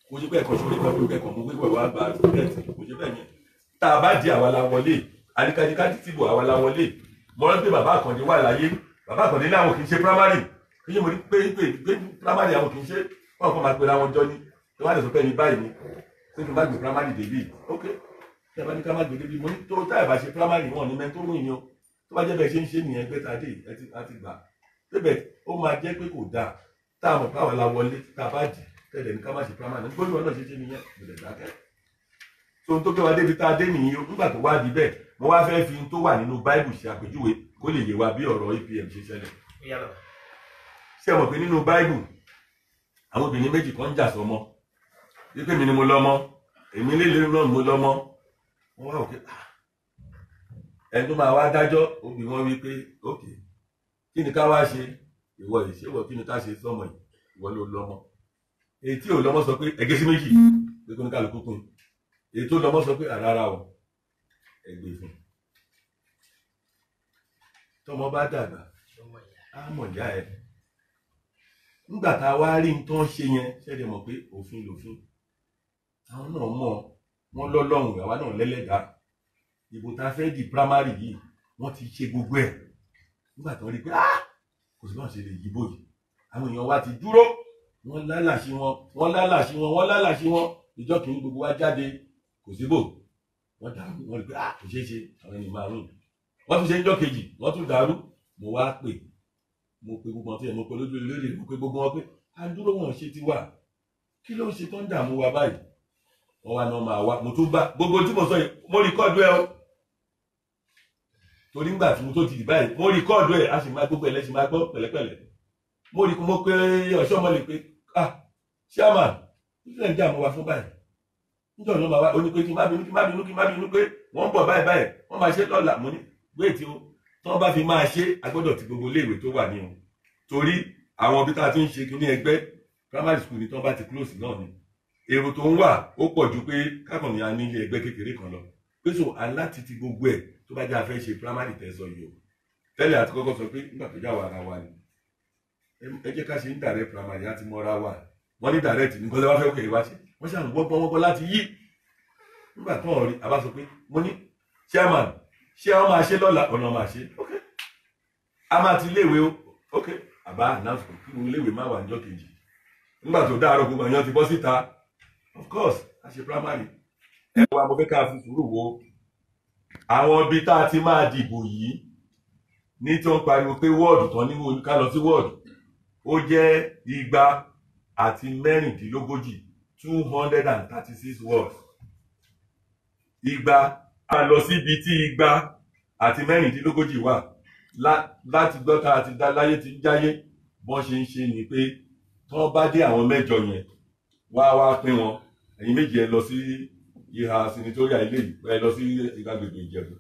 kò ṣe bẹ́ẹ̀ kan ṣorí kan tó bẹ́ẹ̀ kan mo gbégbọ̀ wá gba àtúntẹ̀tì kò ṣe bẹ́ẹ̀ yẹn tá a bá di àwa la wọlé àdìkàdìkà dìbò àwa la wọlé mo rántí pé bàbá Àkàndé wà láyé bàbá Àkàndé ní àwọn kì í ṣe primary kí ṣe mo rí pé primary àwọn kì í ṣe wọn kọ́ máa pera wọn jọ ní tí wọ́n á lè sọ pé ní báyìí ni pé kí n bá gbé primary débì ok tí a bá ní ká má gbé débì mo ní tó táyà bá ṣe primary wọn ní mẹ́tò rún ìyẹn tó bá jẹ́ bẹ́ẹ̀ ṣe ń ṣe nìyẹn gbé ta dé àti gbà débẹ̀ ó máa jẹ́ pé kò dáa tá a mọ̀ pé àwọn la wọlé tá a bá dì tẹ̀lé ní ká má ṣe primary ní gbóyún ọ̀nà ṣe nìyẹn ìbẹ̀rẹ̀ dákẹ́ tó ń tó gbé wa débi tá a dé nìyí nígbà tó wá di bẹ́ẹ̀ mo wá fẹ́ fi tó wà nínú Bible ṣe àpèjúwe kó lè yé wa bí ọ̀rọ̀ APM ṣe ṣẹlẹ̀ ṣé mọ̀ pé nínú Bible àwọn obìnrin méjì kan ń jà sọmọ wípé mi ni mo lọ́mọ èmi lélẹ̀ náà mo lọ́mọ wọ́n wá òkè ẹni tó máa wá dájọ́ ó bí wọ́n wí pé ok kí ni ká wá ṣe ìwọ ìṣèwọ kí ni ká ṣe sọmọ yìí ìwọ ló lọ́mọ èyí tí ò lọ́mọ sọ pé ẹgẹ́ sí méjì pé kó ní kálukú pín èyí tó lọ́mọ sọ pé àrárá o ẹgbẹ́ fún tọmọ bá dàgbà á mọ̀ ìyá ẹ̀ nígbà tá a wá rí nǹkan ṣe yẹn ṣẹ́dẹ̀ mọ̀ pé òfin lòfin àwọn náà mọ̀ wọ́n lọ́lọ́run àwa náà lẹ́lẹ́dàá ìbò tá a fẹ́ di primary yìí wọ́n ti ṣe gbogbo ẹ̀ nígbà tó rí pé kò sí báwọn ṣe lè yíbò yìí àwọn èèyàn wa ti dúró wọ́n lálàsí wọn ìjọ kìíní gbogbo wa jáde kò síbò wọ́n dàrú wọ́n rí pé kò ṣeé ṣe àwọn ènìyàn márùn wọ́n tún ṣe níjọ́ kejì wọ́n tún dàrú mo wá pè mo pe gbogbo ọtí ẹ̀ mo pe lójú lórí mo pe gbogbo wọn pé a dúró wọn ṣe ti wà kí ló ń ṣe tó ń dààmú wa báyìí wọ́n wá náà máa wá mo tún bá gbogbo tí mo sọ yìí mo rìkọ́ọ̀dù ẹ o torí ńgbà tí mo tó ti dì báyìí mo rìkọ́ọ̀dù ẹ a sì máa gbogbo ẹ lẹ́sìn máa gbọ́ pẹ̀lẹ́pẹ̀lẹ́ mo pe ọ̀ṣọ́ ọmọ lè pe chairman nítorí ẹ̀ ń dààmú wa fún báyìí nítorí ọ̀nà máa wá ó ní pé kí n má bínú pé wọ́n ń bọ̀ báyìí wọ́n máa ṣe lọ́la mo ní wéètì o tí wọ́n bá fi máa ṣe agbọ́dọ̀ ti gbogbo iléèwé tó wà ní o torí àwọn ibi tá a ti ń ṣe kí ní ẹgbẹ́ primary school ni tí wọ́n bá ti close náà ni èrò tó ń wà ó pọ̀ ju pé kákànnì a ní ilé ẹgbẹ́ kékeré kan lọ pé so aláti ti gbogbo ẹ̀ tó bá jẹ́ a fẹ́ ṣe primary tẹ̀sán yìí o tẹ́lẹ̀ àti kọ́kọ́ sọ pé nígbà tó já wa ara wa ni ẹ jẹ́ ká ṣe ń direct primary àti mọ́ra wa wọ́n ní direct ní kọ́lẹ́ wá fẹ́ kéré wá ṣe wọ́n ṣàrùn wọ́gbọ́n láti yí nígbà tó ń rí a bá sọ pé mo ní chairman ṣé wọ́n máa ṣe lọ́la ọ̀nà máa ṣe ok a máa ti léèwé o ok àbá announce kí mo léèwé má wà níjọ́ kejì nígbà tó dáàrọ̀ gbogbo èèyàn ti bọ́ síta of course a ṣe primary ẹ wá mo fẹ́ ká fi sùúrù wo àwọn ibi tá a ti máa dìbò yìí ní tí wọ́n pariwo pé wọ́ọ̀dù tán ní ká lọ sí wọ́ọ̀dù ó jẹ́ 236 236 words a lọ síbi tí 236 wà láti gbọ́ta àti láyé ti jáyé bọ́n ṣe ń ṣe ni pé tí wọ́n bá dé àwọn mẹ́jọ yẹn wá pín wọn ẹ̀yin méjì ẹ lọ sí ìhà senatorial ilé yìí ẹ lọ sí agbègbè Ìjẹ̀bú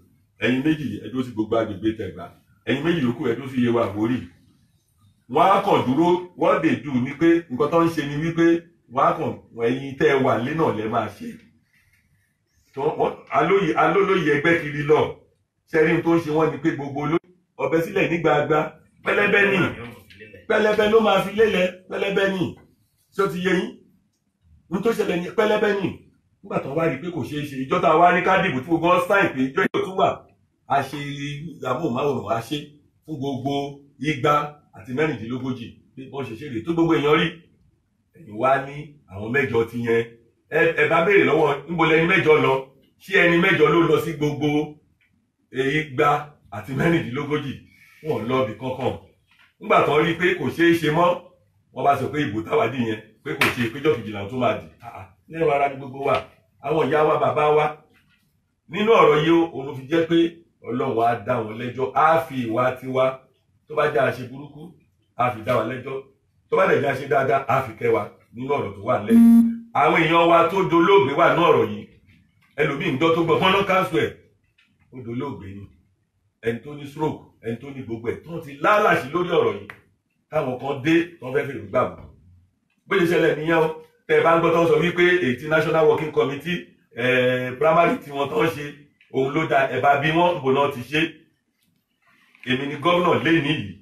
ẹ̀yin méjì ẹ dúró sí gbogbo agbègbè Tẹ̀gbá ẹ̀yin méjì yòókù ẹ dúró sí Yewa Àwórì wọ́n á kàn dúró wọ́n dè dù ní pé nǹkan tó ń ṣe ni wípé wọ́n á kàn ẹ̀yin tẹ́ ẹ wà lé náà lẹ́ máa ṣe alólóyè ẹgbẹ́ kiri lọ ṣẹ́rí tó ń ṣe wọ́n ni pé gbogbo ọbẹ̀ sílẹ̀ ní gbagba pẹlẹbẹ ló máa fi lélẹ̀ pẹlẹbẹ ní ṣé ó ti yé yín ní tó ṣẹlẹ̀ ní pẹlẹbẹ ní nígbà tó wá rí pé kò ṣeé ṣe ìjọta wá ní kádìbò tí gbogbo wọn sáìn pé ìjọ yóò tún wà a ṣe amóhùnmáwòrán a ṣe fún gbogbo 236 bí wọ́n ṣe ṣe rè tó gbogbo èèyàn rí ẹ̀yìn wá ní àwọn mẹ́jọ ti yẹn ẹ bá béèrè lọ́wọ́ níbo lẹni mẹ́jọ lọ ṣé ẹni mẹ́jọ ló lọ sí gbogbo 236 wọn lọ bì kankan nígbà tó rí pé kò ṣeé ṣe mọ́ wọ́n bá sọ pé ìbò táwádìí yẹn pé kò ṣe ìpéjọ kejì làwọn tó máa dì lẹ́rọ ara ní gbogbo wa àwọn ìyá wa bàbá wa nínú ọ̀rọ̀ yìí òun ló fi jẹ́ pé Ọlọ́run á dá wọn lẹ́jọ́, á fi ìwà tiwa tó bá jẹ́ àṣe burúkú á fi dá wa lẹ́jọ́, tó bá dẹ̀ jẹ́ àṣe dáadáa á fi kẹ́ wa nínú ọ̀rọ̀ tó wà nílẹ̀. àwọn èèyàn wa tó dolóògbé wà ní ọ̀rọ̀ yìí, ẹlòmíì ń gbọ́ tó gbọ́ pọ́nà káńsù ẹ̀ ó dolóògbé ni, ẹni tó ní stroke, ẹni tó ní gbogbo ẹ̀ tó ti lálàsí lórí ọ̀rọ̀ yìí, táwọn kan dé tó fẹ́ fèrè gbàgbọ́. bó ṣe ṣẹlẹ̀ nìyẹn o, tẹ́ ẹ bá ń gbọ́ tó ń sọ wípé èyí National Working Committee primary tí wọ́n tó ń ṣe òun ló dá, ẹ bá bí wọ́n bò náà ti ṣe. èmi ni gómìnà lé nìyí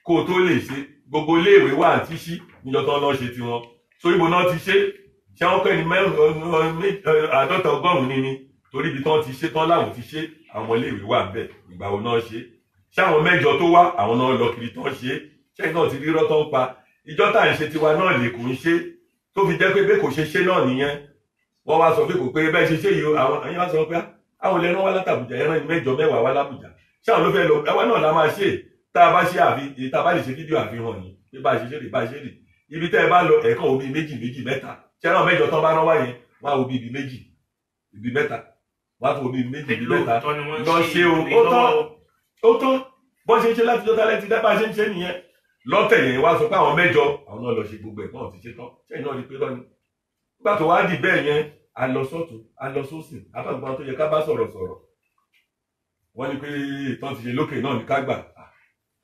kó o tó lè ṣe, gbogbo iléèwé wà àti ṣí níjọ tó ń lọ ṣe tiwọn, so ibo náà ti ṣe. ṣé wọ́n pẹ́ ní 50 ọgọ́rùn-ún ni torí ibi tán ti ṣe tán láwọn ti ṣe, àwọn iléèwé wà bẹ́ẹ̀, ìgbà wo náà ṣe. ṣé àwọn 8 tó wá àwọn náà lọ kiri tán ṣe, ṣé náà ti rírọ́ tán pa. ìjọ tá à ń ṣe tiwa náà lè kò ń ṣe, tó fi jẹ́ pé bẹ́ẹ̀ kò ṣe ṣe náà nìyẹn. wọ́n wá sọ pé kò pé bẹ́ẹ̀ ṣe ṣe yìí o, àwọn ẹ̀yìn wá sọ pé àwọn ilẹ̀ ẹran wá látàbùjá, ẹran ní 8 10 wá lábùjá, ṣé àwọn ló fẹ́ lọ, ẹwà náà la máa ṣe. tá a bá ṣe àfi, tá a bá lè ṣe fídíò àfihàn yìí pé bá a ṣe ṣe rè bá a ṣe rè, ibi tẹ́ ẹ bá lọ ẹ̀ẹ̀kan òbí 2 2 3 ṣé ẹran 8 tán bá rán wá yẹn wọ́n á wo bí ibi 2 ibi 3 wọ́n á tún wo bí 2 ibi 3 lọ ṣe o. ó tán bọ́n ṣe ń ṣe láti jọ́ta lẹ́tí dá bá a ṣe ń ṣe nìyẹn. lọ́tẹ̀ yẹn wá sọ pé àwọn 8 àwọn náà lọ ṣe gbogbo ẹ̀ náà ti ṣe tán, ṣé iná rí pé lọ́ni. nígbà tó wá dì bẹ́ẹ̀ yẹn, a lọ sọ́tún a lọ sósì, abágbọ́n tó yẹ ká bá sọ̀rọ̀ wọ́n ní pé ìtàn ti ṣe lókè náà ní ká gbà.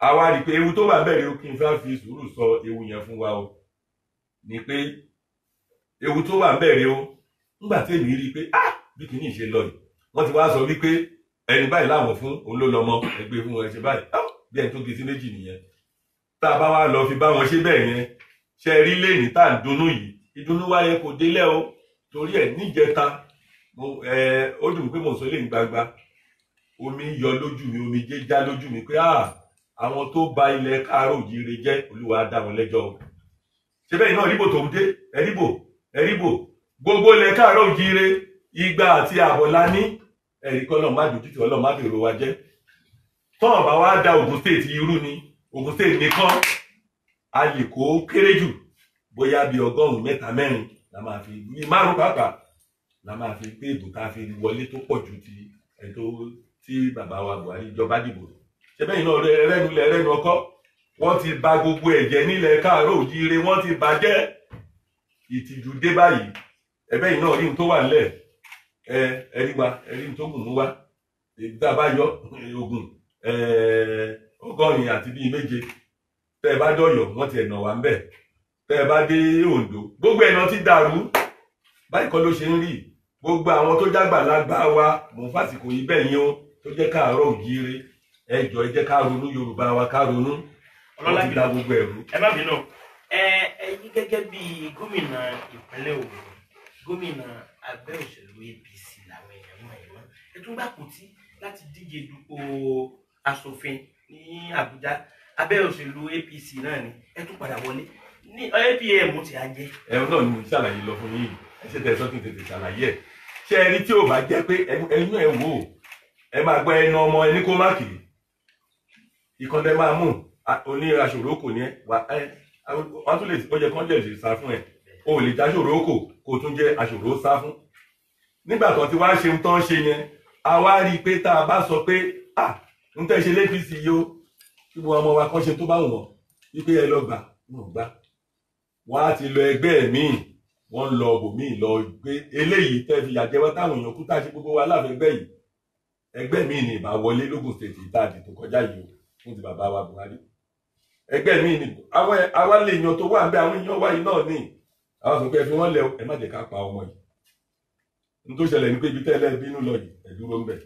àwa rí i pé ewu tó wà bẹ̀rẹ̀ o, kí n fẹ́ fi sùúrù sọ ewu yẹn fún wa o, ní pé ewu tó wà bẹ̀rẹ̀ o, nígbà tí èmi rí i pé bí kìíní ṣe lọ yìí, wọ́n ti wá sọ wípé ẹni báyìí láwọn fún òun ló lọ́mọ ẹgbẹ́ fún ẹ ṣe báyìí, bí ẹni tó gé sí méjì nìyẹn. tá a bá wá lọ fi bá wọn ṣe bẹ́ẹ̀ yẹn, ṣe rí lẹ́ni tá à ń dunnú yìí, ìdùnnú wa yẹn kò délẹ̀ o, torí ẹ̀ níjẹta ó dùn pé mo sọ lé ní gbangba, omi yọ lójú mi, omi jẹ́ já lójú mi pé àwọn tó ba ilẹ̀ Káàárọ̀ Oòjíire jẹ́, Olúwa dá wọn lẹ́jọ́ o. ṣé bẹ́ẹ̀ náà ríbò tó ń dé ẹ̀ríbò gbogbo ilẹ̀ Káàárọ̀ Oòjíire 2 àti ààbọ̀ la ní, ẹ̀rí kọ́ náà má dòjú tí Ọlọ́run má bèrò wa jẹ́. tọ́ọ̀ bá wá da Ògùn State irú ni, Ògùn State nìkan a lè kó kéré jù bóyá bí 100 3 4 la máa fi ní 5 pàápàá la máa fi pé ìbò tá a fi wọlé tó pọ̀ ju ti ẹ̀tọ́ tí bàbá wa Buhari ìjọba dìbò. ṣé bẹ́ẹ̀ náà rẹ́nu ọkọ́, wọ́n ti bà gbogbo ẹ̀jẹ̀ nílẹ̀ Káàárọ̀ Oòjíire, wọ́n ti bàjẹ́. ìtìjú dé báyìí, ẹ̀bẹ́ yìí náà rí n tó wà nílẹ̀, ẹ̀rí n tó gùn mú wá, ìgbà bá yọ ogun 100 àti bíi 7. tẹ́ ẹ bá dọ̀yọ̀ wọ́n ti ẹ̀nà wà ń bẹ̀, tẹ́ ẹ bá dé Oǹdó gbogbo ẹ̀nà ti dàrú. báyìí kọ́ ló ṣe ń rí. gbogbo àwọn tó jágbàlagbà wa mò ń fàsìkò yìí bẹ́ẹ̀ yín o, tó jẹ́ Káàárọ̀ Oòjíire, ẹ jọ̀ọ́ ẹ jẹ́ ká ronú Yorùbá wa, ká ronú. Ọlọ́lá ti da gbogbo ẹ̀rú. ẹ má bínú, ẹ̀yin gẹ́gẹ́ bí gómìnà ìpínlẹ̀ Ògùn, gómìnà abẹ́ òṣèlú APC làwọn èèyàn mọ̀ ẹ̀ mọ́, ẹ tún gbà kò tí láti díje dupò aṣòfin ní Àbújá, abẹ́ òṣèlú APC náà ni ẹ tún padà wọlé ní APM ti á jẹ́. ẹ̀rọ náà ni mo ṣàlàyé lọ fún yín, ẹ ṣe tẹ̀ sọ́kì tètè ṣàlàyé ẹ̀. ṣé ẹ rí tí ò bá jẹ́ pé ẹnu ẹ̀ wò ó, ẹ máa gbọ́ ẹnu ọmọ ẹni kó má kiri, ìkànnì máa mú oní aṣòro kò ní ẹ wọ́n tún lè ó yẹ kán lè sá fún ẹ, o lè já aṣòro kò kó tún jẹ́ aṣòro sá fún. nígbà tó ti wá ṣe ń tán ṣe yẹn, a wá rí i pé tá a bá sọ pé ń tẹ́ ṣe l'APC yìí o, kí wọ́n ọmọ wa kán ṣe tó bá wọ̀n wípé ẹ lọ gbà wọ́n gbà, wọ́n á ti lọ ẹgbẹ́ míì, wọ́n lọ bòmíì lọ gbé eléyìí tẹ́ fi yàjẹ́ wá táwọn èèyàn kú tá a ṣe gbogbo wa láfẹ̀gbẹ́ yìí, ẹgbẹ́ míì ni ìbá wọlé lógùn State ìtàdì tó kọjá yìí o fún ti bàbá wa Buhari. ẹgbẹ́ míì ni àwa lè yan tó wà ń bẹ, àwọn èèyàn wáyé náà ní àwọn sọ pé ẹ fi wọ́n lẹ ẹ má jẹ́ ká pa ọmọ yìí. n tó ṣẹlẹ̀ ní pé ibi tẹ́lẹ̀ bínú lọ yìí ẹ dúró ń bẹ̀.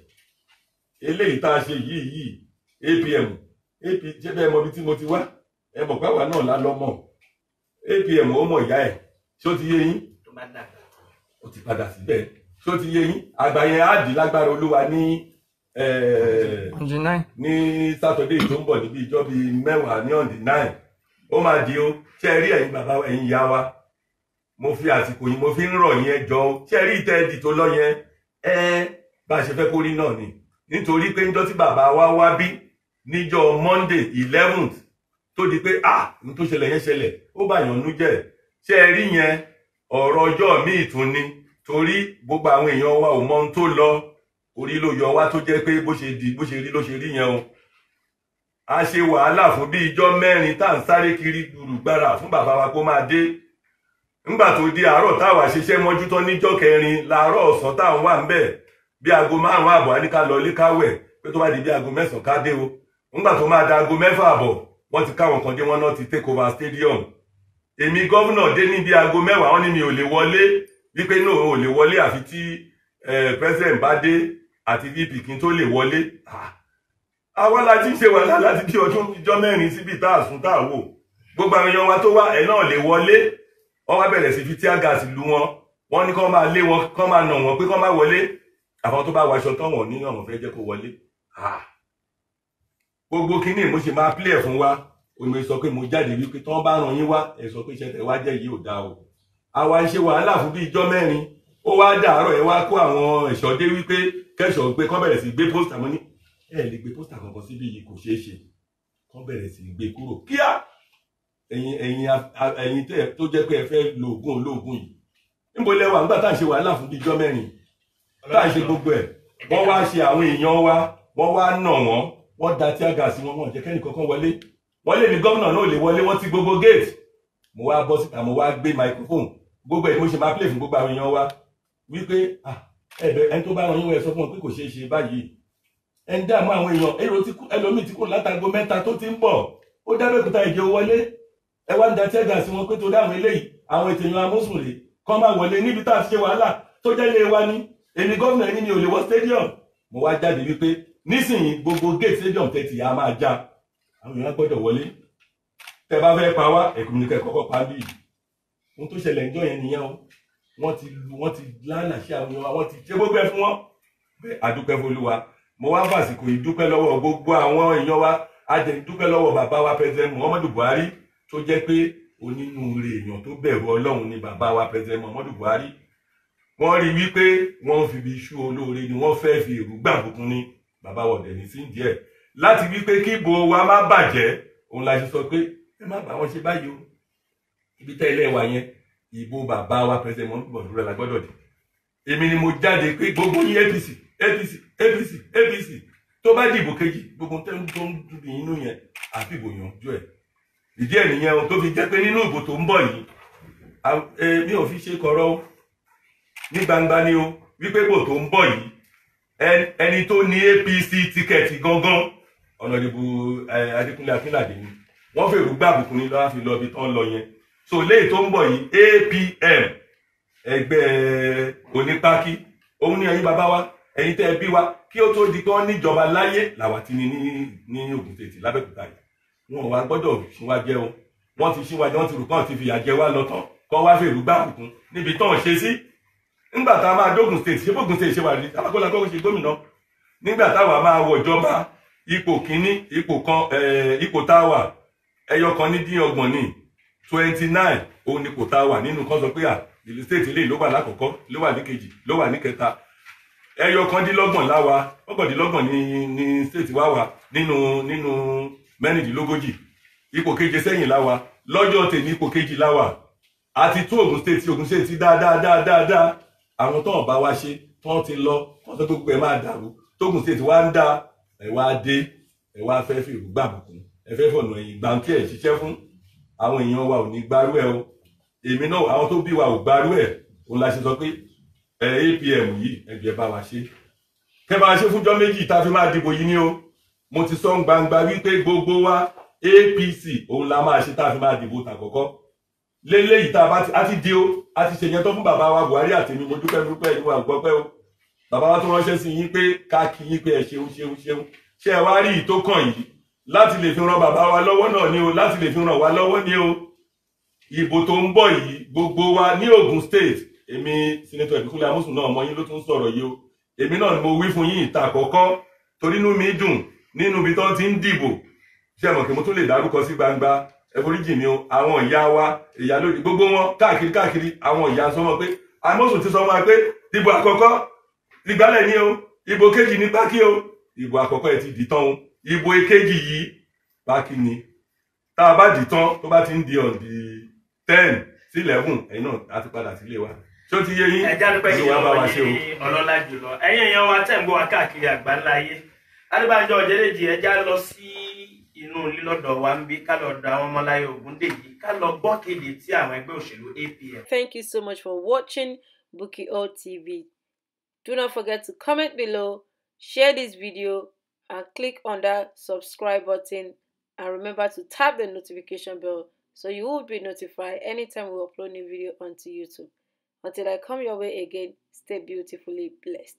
eléyìí tá a ṣe yìí APM ṣé bẹ́ẹ̀ mọ ibi tí mo ti wá, ẹ mọ̀ pé àwa náà lá lọ́mọ APM ó mọ̀ ìyá ẹ̀, ṣé ó ti yé yín? ó ti padà síbẹ̀, ṣé ó ti yé yín? àgbà yẹn á dì lágbára Olúwa ní Saturday tó ń bọ̀ níbi ìjọ bíi 10 ní on the 9 ó máa di o. ṣé ẹ rí ẹ̀yin bàbá ẹ̀yin ìyá wa, mo fi àsìkò yìí mo fi ń rọ̀ yẹn jọ o. ṣé ẹ rí ìtẹ́ẹ̀dì tó lọ yẹn bá a ṣe fẹ́ kó rí náà ni, nítorí pé níjọ́ tí bàbá wa wá bí níjọ́ Monday 11th tó di pé ní tó ṣẹlẹ̀ yẹn ṣẹlẹ̀, ó bá yàn nú jẹ́. ṣé ẹ rí yẹn ọ̀rọ̀ ọjọ́ míì tún ni, torí gbogbo àwọn èèyàn wa ò mọ ohun tó lọ. orí ló yọ wá tó jẹ́ pé bó ṣe rí ló ṣe rí yẹn o. A ṣe wàhálà fún bí ijọ́ mẹ́rin tá à ń sáré kiri gbùrùgbàrà fún bàbá wa kó máa dé. Nígbà tó di àárọ̀ táwa ṣiṣẹ́ mọ́jú tán níjọ́ kẹrin láàárọ̀ ọ̀sán táwọn wà ń bẹ̀ bí aago 5 àbọ̀ á ní ká lọ ilé káwẹ̀ pé tó bá di bí aago 9 ká dé o. Nígbà tó máa da aago 6 àbọ̀ wọ́n ti káwọn kan dé wọ́n náà ti take over stadium. Èmi gọ́vùnà dé ní bí aago 10 wọ́n ní mi ò lè wọlé wípé náà ò lè wọlé àfi tí president bá dé àti VP kí n tó lè wọlé. Àwa la ti ń ṣe wàhálà láti bí ọdún ijọ́ mẹ́rin síbi tá a sùn tá a wò. Gbogbo àwọn èèyàn wa tó wá ẹ̀ náà lè wọlé. Wọ́n wá bẹ̀rẹ̀ sí fi tear gas lu wọn. Wọ́n ní kán máa lé wọn, kán máa nà wọ́n pé kán máa wọlé. Àwọn tó bá waṣọ tán wọ̀n ní àwọn fẹ́ jẹ́ kó wọlé. Gbogbo kíní mo ṣe máa play fún wa. Omi sọ pé mo jáde wípé tán bá ràn yín wá ẹ sọ pé iṣẹ́ tẹ́ wá jẹ́ yìí ò dáa o. Àwa ń ṣe wàhálà fún bí ijọ́ mẹ́rin. Ó wá dàárọ̀ ẹ wá kó àwọn ẹ̀ṣọ́ dé wípé kẹ́ṣọ̀ gbé kán bẹ̀rẹ̀ sí gbé pósítà mọ́ ní ẹ lè gbé pósítà kankan síbí yìí kò ṣeé ṣe. Kán bẹ̀rẹ̀ sí gbé kúrò kíá. Ẹ̀yin tó jẹ́ pé ẹ fẹ́ lo oògùn olóògùn yìí. Níbo lẹ wà nígbà tá à ń ṣe wàhálà fún bí ijọ́ mẹ́rin. Tá à ń ṣe gbogbo ẹ̀. Wọ́n wá ṣe àwọn èèyàn wa, wọ́n wá nà wọ́n da tear gas wọn, wọ́n jẹ́ kẹ́ni kankan wọlé. Wọ́n lè ní gómìnà náà lè wọlé, wọ́n ti gbogbo gate. Mo wá bọ́ síta, mo wá gbé microphone. Gbogbo ẹ̀ mo ṣe máa play fún gbogbo àwọn èèyàn wa. Wípé ẹni tó bá ràn yín wọ ẹ sọ fún wọn pé kò ṣeé ṣe báyìí. Ẹ ń dààmú àwọn èèyàn, ẹlòmíì ti kúrò látago 3 tó ti ń bọ̀. Ó dábẹ́kúta ìjẹ wọlé. Ẹ wá ń da tear gas wọn pé tó dáhùn eléyìí. Àwọn ètò èèyàn amósùnlé kán máa wọlé níbi tá a ti ṣe wàhálà tó jẹ́ ilé wa ní. Èmi gómìnà ẹni mi ò lè wọ stadium. Mo wá jáde wípé nísìnyí gbogbo gate stadium tẹ́tì á máa já. Àwọn èèyàn gbọ́dọ̀ wọlé. Tẹ́ bá fẹ́ pa wá ẹ̀kùn ní kẹ́kọ̀ọ́ pa bí. Ohun tó ṣẹlẹ̀ ńjọ́ yẹn nìyẹn o. Wọ́n ti lánàá sí àwọn èèyàn wa, wọ́n ti ṣe gbogbo ẹ̀ fún wọn. Bẹ́ẹ̀ adúpẹ́ f'Olúwa. Mo wá fàsìkò ìdúpẹ́ lọ́wọ́ gbogbo àwọn èèyàn wa. A jẹ́ ìdúpẹ́ lọ́wọ́ bàbá wa President Muhammadu Buhari tó jẹ́ pé onínúure èèyàn tó bẹ̀rù Ọlọ́run ni bàbá wa President Muhammadu Buhari. Wọ́n rí wípé wọ́n fi bí iṣu olóore ni wọ́n fẹ́ fi èrú gbàbùkún ní bàbá wọ̀dẹ̀ ní sí díẹ̀. Láti wípé kí ìbò wa má bàjẹ́, òun la ṣe sọ pé ẹ má bá wọn ṣe báyìí o. Ibi tẹ́ ilé wa yẹn, ìbò bàbá wa President Muhammadu Buhari la gbọ́dọ̀ dì. Èmi ni mo jáde pé gbogbo yín APC tó bá dìbò kejì gbogbo tó ń dùn inú yẹn àfi ìbò yanjú ẹ̀. Ìdí ẹ̀ nìyẹn ohun tó fi jẹ́ pé nínú ìbò tó ń bọ̀ yìí mi ò fi ṣe kọ̀rọ̀ ní gbangba ni o wípé ìbò tó ń bọ̀ yìí ẹni tó ní APC tíkẹ́ẹ̀tì gangan Honorable Adékúnlé Akínládé ni wọ́n fèrú gbàbùkún ní lọ́wọ́ fi lọ ibi tán lọ yẹn. So léyìí tó ń bọ̀ yìí APM ẹgbẹ́ onípákí òun ní ẹ̀yin bàbá wa ẹ̀yin tẹ́ ẹ bí wa kí ó tó di pé wọ́n níjọba láyé làwa ti ní Ògùn State l'Abẹ́òkúta yìí. Wọn wá gbọ́dọ̀ ṣíwájẹ́ o, wọ́n ti ṣíwájẹ́, wọ́n ti rò kàn ti fìyà jẹ wá lọ́tàn kọ́ wá fèrú gbàbùkún níbi tán ṣe sí. Nígbà tá a máa dógùn State ṣé bógùn State ṣe wà ní alákọ́lá kọ́kọ́ ṣe gómìnà. Nígbà táwa máa wọ ìjọba ipò kínní ipò táwa ẹyọ kan ní dín ọgbọ̀n ní 29 òun ni kò táwa nínú kan sọ pé ìlú State eléyìí ló wà lákọ̀ọ́kọ́ ló wà ní kejì ló wà ní kẹta. Ẹyọ kan dín lọ́gbọ̀n láwa ọgbọ̀ndínlọ́gbọ̀n ní State wa wà nínú mẹ́rìndínlógójì. Ipò keje sẹ́yìn láwa lọ́jọ́ tèmi ipò kejì láwa. Àti tún Ògùn State dáadáa. Àwọn tó ń bá wa ṣe tó ti lọ wọ́n sọ pé gbogbo ẹ̀ máa dàrú tógùn State wá ń dá ẹ̀ wá dé ẹ̀ wá fẹ́ fi ìrú gbàbùkún ẹ̀ fẹ́ fọ̀nà ẹ̀yìn gbàǹkì ẹ̀ ṣiṣẹ́ fún àwọn èèyàn wa ò ní gbárù ẹ̀ o. Èmi náà àwọn tó bí wa ò gbárù ẹ̀ òun la ṣe sọ pé APM yìí ẹ̀jẹ̀ bá wa ṣe kẹ́ bá wa ṣe fúnjọ́ méjì tá a fi máa dìbò yìí ni o. Mo ti sọ gbangba wípé gbogbo wa APC òun la máa ṣe tá a fi máa dìbò tàkọ́kọ́. Léléyìí tá a ti di o a ti ṣèyẹn tó fún bàbá wa Buhari àtèmi mo dúpẹ́ ìwà gbọ́pẹ́ o. Bàbá wa tó ránṣẹ́ sí yín pé ká kí yín pé ẹ ṣeun. Ṣé ẹ wá rí ìyí tó kàn yìí láti lè fi ran bàbá wa lọ́wọ́ náà ni o, láti lè fi ràn wá lọ́wọ́ ni o. Ìbò tó ń bọ̀ yìí gbogbo wa ní Ògùn State, èmi Senator Ìbíkúnlé Amósùn náà ọmọ yín ló tún sọ̀rọ̀ yìí o. Èmi náà ni mo wí fún yín ìta àkọ́kọ́ torí inú mi dùn nínú ibi tó ti ń dìbò. Ṣé mọ̀ kí mo tún lè dárúkọ sí gbangba ẹforíjì mi o. Àwọn ìyá wa ìyá lórí gbogbo wọn káàkiri àwọn ìyá sọ wọn pé Amósùn ti sọ wọn pé ìbò àkọ́kọ́ ìgbálẹ̀ ni o, ìbò kejì ní pákí o. Ìbò àkọ́kọ́ ẹ ti dì tán o, ìbò èkejì yìí pákí ni. Tá a bá dì tán tó bá ti ń di on the 10 sí 11 ẹ̀yin náà á ti padà sílé wa ṣó ti yé yín ẹja dúpẹ́ Olúwa bá wa ṣe o. yìí ọlọ́lá jùlọ ẹ̀yin èèyàn wa tẹ̀ ń gbọ́ wa káàkiri àgbáńlá ayé Adébánjọ Ọ̀jẹ́dèjì ẹja lọ sí inú lílọ́dọ̀ wa ń bí ká lọ da àwọn ọmọláyé Ògúndèyí ká lọ gbọ́ kéde tí àwọn ẹgbẹ́ òṣèlú APM. Thank you so much for watching Bukio TV. Do not forget to comment below, share this video, and click on that subscribe button. And remember to tap the notification bell so you will be notified anytime we upload new video onto YouTube. Until I come your way again, stay beautifully blessed.